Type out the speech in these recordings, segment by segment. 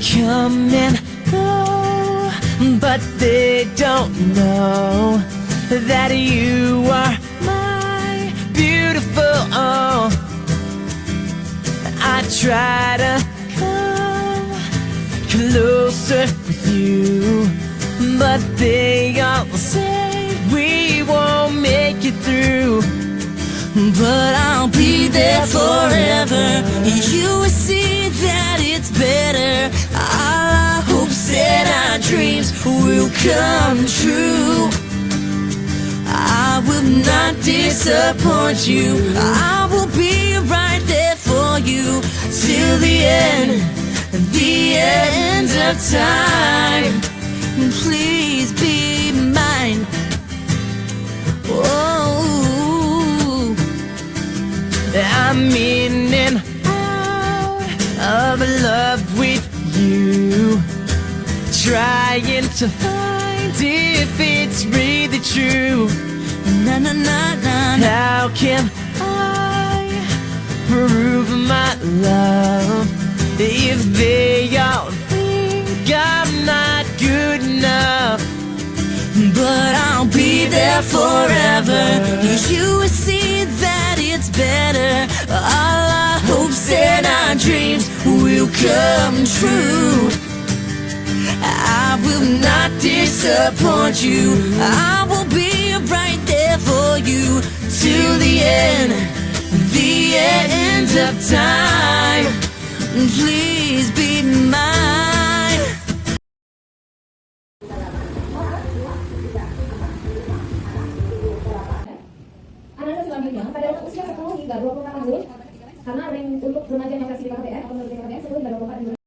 come and go, but they don't know that you are my beautiful. Oh, I try to come closer with you, but they all say we won't make it through. But I'll be there forever. You will see that it's better. Our hopes and our dreams will come true. I will not disappoint you. I will be right there for you till the end of time. Please be mine. Oh, I'm in and out of love with you, trying to find if it's really true. Na na na na. How can I prove my love if they all think I'm not good enough? But I'll be there forever. You will see that it's better. All our hopes and our dreams will come true. I will not disappoint you. I will be right there for you till the end of time. Please be mine. Anak selanjutnya pada usia 10 hingga 26 tahun, karena rank untuk remaja yang masih di Bkkbn atau menurut Bkkbn 10 hingga 24 tahun.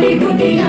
Ikuti